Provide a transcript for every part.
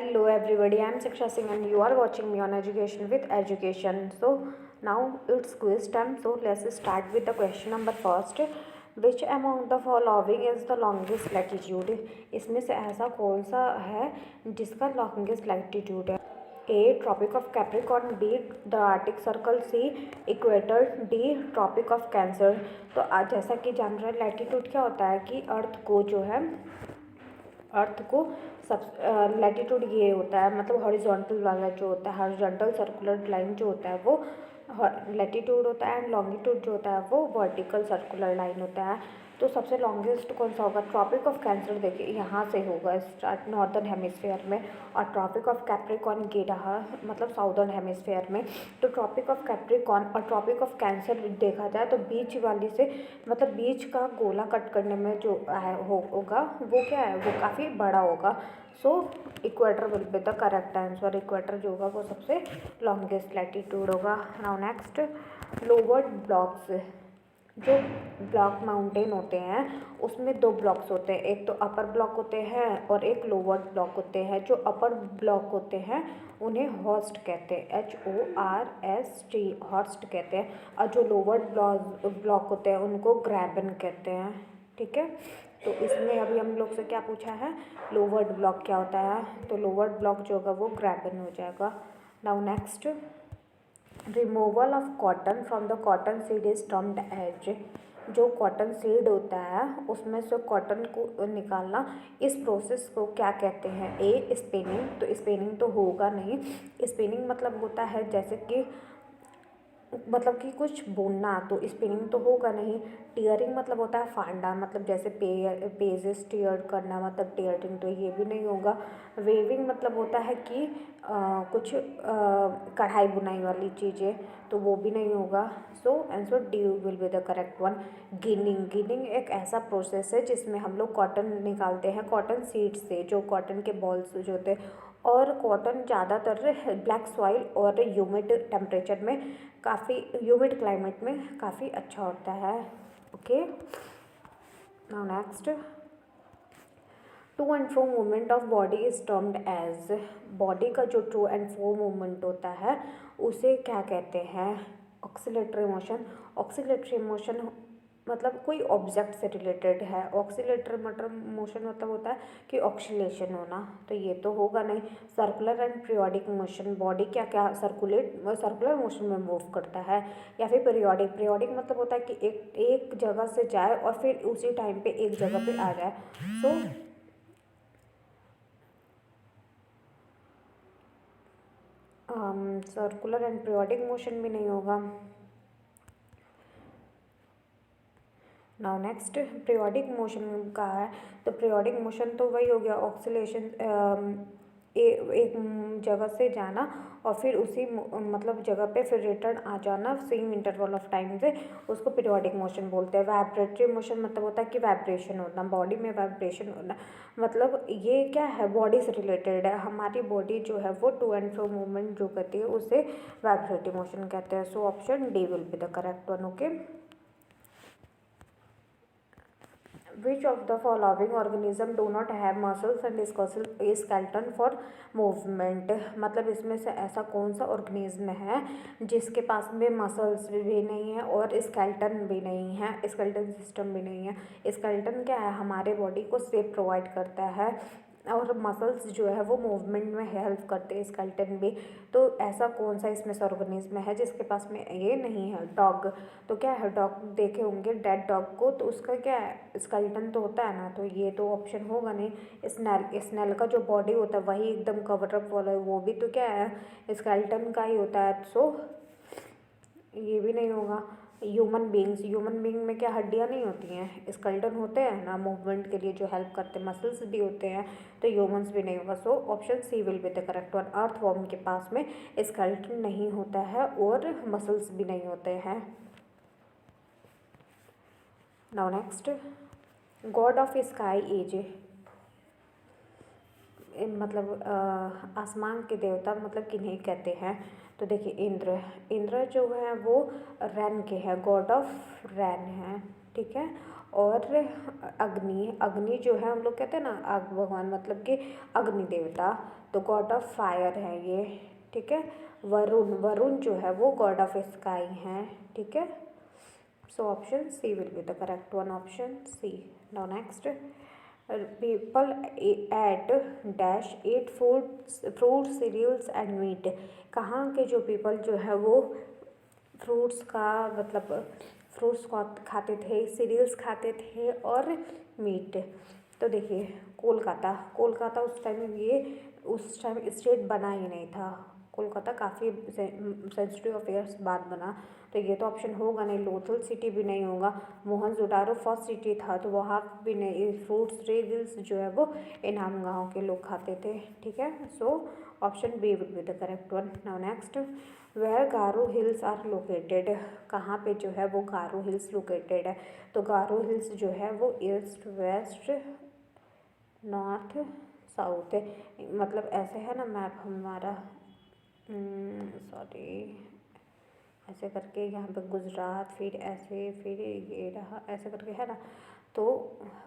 Hello everybody, I am Siksha Singh and you are watching me on Education with Education. So now it's quiz time. So let's start with the question number first. Which among the following is the longest latitude? इसमें से ऐसा कौन सा है जिसका longest latitude है? A. Tropic of Capricorn. B. The Arctic Circle. C. Equator. D. Tropic of Cancer. तो आज जैसा कि जान रहे हैं लैटिट्यूड क्या होता है कि अर्थ को सब लैटिट्यूड ये होता है, मतलब हॉरिजॉन्टल वाला जो होता है, हॉरिजॉन्टल सर्कुलर लाइन जो होता है वो लैटिट्यूड होता है, एंड लॉन्गिट्यूड जो होता है वो वर्टिकल सर्कुलर लाइन होता है। तो सबसे लॉन्गेस्ट कौन सा होगा? ट्रॉपिक ऑफ कैंसर देखिए यहाँ से होगा स्टार्ट नॉर्दर्न हेमिस्फेयर में, और ट्रॉपिक ऑफ कैप्रिकॉर्न ये रहा मतलब साउदर्न हेमिस्फेयर में। तो ट्रॉपिक ऑफ कैप्रिकॉर्न और ट्रॉपिक ऑफ कैंसर देखा जाए तो बीच वाली से मतलब बीच का गोला कट करने में जो होगा वो क्या है, वो काफ़ी बड़ा होगा। So equator will be the correct answer. Equator जो होगा वो सबसे लॉन्गेस्ट लैटिट्यूड होगा। नाउ नेक्स्ट, लोअर ब्लॉक्स, जो ब्लॉक माउंटेन होते हैं उसमें दो ब्लॉक्स होते हैं, एक तो अपर ब्लॉक होते हैं और एक लोअर ब्लॉक होते हैं। जो अपर ब्लॉक होते हैं उन्हें हॉर्स्ट कहते हैं, HORST, हॉर्स्ट कहते हैं, और जो लोअर ब्लॉक होते हैं उनको ग्रैबन कहते हैं। ठीक है, तो इसमें अभी हम लोग से क्या पूछा है, लोअर ब्लॉक क्या होता है, तो लोअर ब्लॉक जो होगा वो ग्रैबन हो जाएगा। Now next, removal of cotton from the cotton seed is termed as. जो कॉटन सीड होता है उसमें से कॉटन को निकालना, इस प्रोसेस को क्या कहते हैं? ए. स्पिनिंग। तो स्पिनिंग तो होगा नहीं। स्पिनिंग मतलब होता है जैसे कि कुछ बुनना, तो स्पिनिंग तो होगा नहीं। टीयरिंग मतलब होता है फाड़ना, मतलब जैसे पेजेस टीयर करना, मतलब टीयरिंग, तो ये भी नहीं होगा। वेविंग मतलब होता है कि कुछ कढ़ाई बुनाई वाली चीज़ें, तो वो भी नहीं होगा। So answer D will be the correct one. Ginning एक ऐसा प्रोसेस है जिसमें हम लोग कॉटन निकालते हैं कॉटन सीड से, जो कॉटन के बॉल्स जो होते हैं, और कॉटन ज़्यादातर ब्लैक सॉइल और ह्यूमिड टेम्परेचर में, काफ़ी ह्यूमिड क्लाइमेट में काफ़ी अच्छा होता है। Okay, now next, to and fro movement of body is termed as. Body का जो टू एंड फ्रो मूवमेंट होता है उसे क्या कहते हैं? Oscillatory motion. ऑक्सीलेटरी मोशन मतलब कोई ऑब्जेक्ट से रिलेटेड है। ऑक्सीलेटरी मोशन मतलब होता है कि ऑक्सीलेशन होना, तो ये तो होगा नहीं। Circular and periodic motion, body क्या क्या सर्कुलर मोशन में मूव करता है, या फिर पीरियोडिक मतलब होता है कि एक जगह से जाए और फिर उसी टाइम पे एक जगह पे आ जाए। तो सर्कुलर एंड पीरियोडिक मोशन भी नहीं होगा। नाउ नेक्स्ट, पीरियोडिक मोशन का है, तो पीरियोडिक मोशन तो वही हो गया ऑक्सीलेशन, एक जगह से जाना और फिर उसी मतलब जगह पे फिर रिटर्न आ जाना सेम इंटरवल ऑफ टाइम से, उसको पीरियोडिक मोशन बोलते हैं। वाइब्रेटरी मोशन मतलब होता है कि वाइब्रेशन होना, बॉडी में वाइब्रेशन होना, मतलब ये क्या है, बॉडी से रिलेटेड है। हमारी बॉडी जो है वो टू एंड फ्रो मूवमेंट जो करती है उसे वाइब्रेटरी मोशन कहते हैं। सो option D will be the correct one. Okay, Which of the following organism do not have muscles and skeleton for movement? मतलब इसमें से ऐसा कौन सा ऑर्गेनिज्म है जिसके पास में मसल्स भी नहीं है और स्केलेटन भी नहीं है, स्केलेटन सिस्टम भी नहीं है। स्केलेटन क्या है, हमारे बॉडी को शेप प्रोवाइड करता है, और मसल्स जो है वो मूवमेंट में हेल्प करते हैं, स्केलेटन भी। तो ऐसा कौन सा इसमें से ऑर्गेनिज्म है जिसके पास में ये नहीं है? डॉग। तो क्या है, डॉग देखे होंगे डेड डॉग को, तो उसका क्या है, स्केलेटन तो होता है ना, तो ये तो ऑप्शन होगा नहीं। स्नेल का जो बॉडी होता है वही एकदम कवर अप वाला है, वो भी तो क्या है, स्केलेटन का ही होता है। सो ये भी नहीं होगा। ह्यूमन बींग में क्या हड्डियाँ नहीं होती हैं, स्केलेटन होते हैं ना मूवमेंट के लिए जो हेल्प करते हैं, मसल्स भी होते हैं, तो ह्यूमंस भी नहीं होगा। So option C will be the correct one. Earthworm के पास में स्केलेटन नहीं होता है और मसल्स भी नहीं होते हैं। Now next, God of sky is, मतलब आसमान के देवता मतलब किन्हें कहते हैं? तो देखिए इंद्र जो है वो रैन के हैं, गॉड ऑफ रैन है। ठीक है, और अग्नि जो है हम लोग कहते हैं ना आग भगवान, मतलब कि अग्नि देवता, तो गॉड ऑफ फायर है ये, ठीक है। वरुण, वरुण जो है वो गॉड ऑफ स्काई हैं, ठीक है। So option C will be the correct one, option C. Now next, people ate dash ate fruit cereals and meat. कहाँ के जो पीपल जो है वो फ्रूट्स का मतलब फ्रूट्स खाते थे, सीरियल्स खाते थे और मीट। तो देखिए कोलकाता, कोलकाता उस टाइम स्टेट बना ही नहीं था। कोलकाता काफ़ी सेंसिटिव अफेयर्स बाद बना, तो ये तो ऑप्शन होगा नहीं। लोथल सिटी भी नहीं होगा। मोहनजोदारो फर्स्ट सिटी था तो वहाँ भी नहीं। फ्रूट्स सीरियल्स जो है वो इनाम गाँव के लोग खाते थे, ठीक है। So option B will be the correct one. Now next, where Garo Hills are located. कहाँ पे जो है वो गारो हिल्स लोकेटेड है। तो गारो हिल्स जो है वो ईस्ट, वेस्ट, नॉर्थ, साउथ है। मतलब ऐसे है ना मैप हमारा, सॉरी, ऐसे करके यहाँ पे गुजरात, फिर ऐसे, फिर ये रहा, ऐसे करके है ना। तो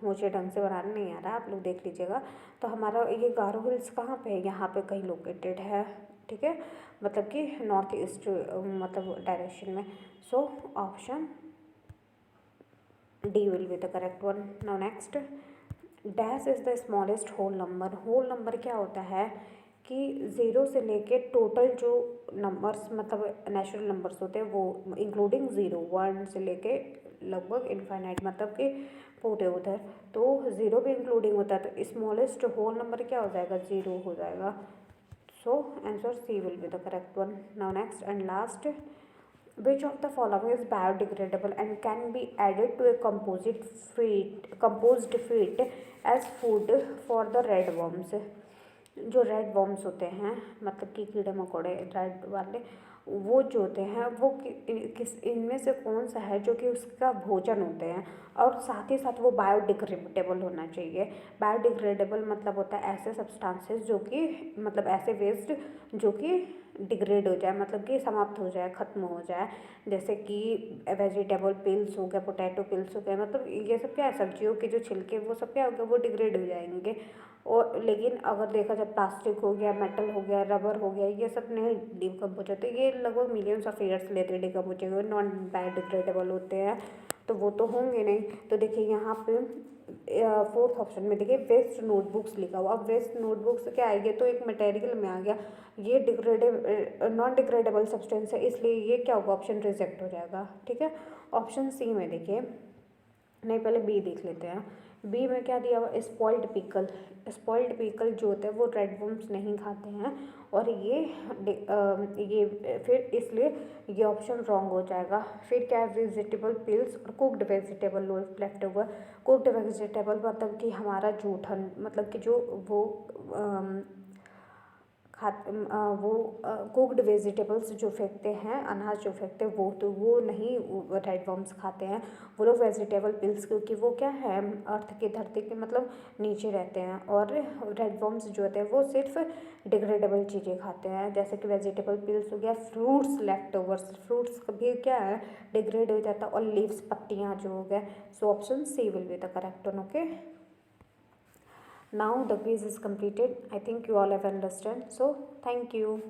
मुझे ढंग से बनाना नहीं आ रहा, आप लोग देख लीजिएगा। तो हमारा ये गारो हिल्स कहाँ पे है, यहाँ पे कहीं लोकेटेड है, ठीक है। मतलब कि नॉर्थ ईस्ट मतलब डायरेक्शन में। So option D will be the correct one. Now next, dash is the smallest whole number. Whole number क्या होता है कि ज़ीरो से लेके टोटल जो नंबर्स मतलब नेचुरल नंबर्स होते हैं वो इंक्लूडिंग ज़ीरो, वन से लेके लगभग इनफाइनाइट मतलब कि पूरे उधर। तो ज़ीरो भी इंक्लूडिंग होता है, तो स्मॉलेस्ट होल नंबर क्या हो जाएगा, ज़ीरो हो जाएगा। So answer C will be the correct one. Now next and last, which of the following is biodegradable and can be added to a composed feed as food for the red worms? जो red worms होते हैं मतलब कि कीड़े मकोड़े red वाले, वो जो होते हैं वो किस इनमें से कौन सा है जो कि उसका भोजन होते हैं, और साथ ही साथ वो बायोडिग्रेडेबल होना चाहिए। बायोडिग्रेडेबल मतलब होता है ऐसे सब्सटेंसेस जो कि मतलब ऐसे वेस्ट जो कि डिग्रेड हो जाए, मतलब कि समाप्त हो जाए, ख़त्म हो जाए। जैसे कि वेजिटेबल पिल्स हो गया, पोटैटो पिल्स हो गया, मतलब ये सब क्या है, सब्जियों के जो छिलके वो सब क्या हो गया, वो डिग्रेड हो जाएंगे। और लेकिन अगर देखा जाए प्लास्टिक हो गया, मेटल हो गया, रबर हो गया, ये सब नहीं डिकम्पोज होते, ये लगभग मिलियंस ऑफ ईयर्स लेते हैं डिकम्पोज हुए, नॉन बायोडिग्रेडेबल होते हैं, तो वो तो होंगे नहीं। तो देखिए यहाँ पे फोर्थ ऑप्शन में देखिए वेस्ट नोटबुक्स लिखा हुआ। अब वेस्ट नोटबुक्स क्या आएगी, तो एक मटेरियल में आ गया, ये नॉन डिग्रेडेबल सब्सटेंस है, इसलिए ये क्या होगा, ऑप्शन रिजेक्ट हो जाएगा, ठीक है। ऑप्शन सी में देखिए, नहीं पहले बी देख लेते हैं। बी में क्या दिया हुआ, स्पॉइल्ड पिकल। स्पॉइल्ड पिकल जो होते हैं वो रेड वर्म्स नहीं खाते हैं, और ये फिर इसलिए ये ऑप्शन रॉन्ग हो जाएगा। फिर क्या है, वेजिटेबल पिल्स और कुक्ड वेजिटेबल लेफ्ट हुआ। कुक्ड वेजिटेबल मतलब कि हमारा जूठन, मतलब कि जो वो वो कुक्ड वेजिटेबल्स जो फेंकते हैं, अनाज जो फेंकते हैं, वो तो वो नहीं रेड वर्म्स खाते हैं। वो लोग वेजिटेबल पिल्स, क्योंकि वो क्या है अर्थ की धरती के मतलब नीचे रहते हैं, और रेड वर्म्स जो होते हैं वो सिर्फ डिग्रेडेबल चीज़ें खाते हैं, जैसे कि वेजिटेबल पिल्स हो गया, फ्रूट्स लेफ्ट ओवर्स, फ्रूट्स भी क्या है डिग्रेड हो जाता है, और लीव्स पत्तियाँ जो हो गए। So option C will be the correct one, okay. Now the quiz is completed. I think you all have understood. So thank you.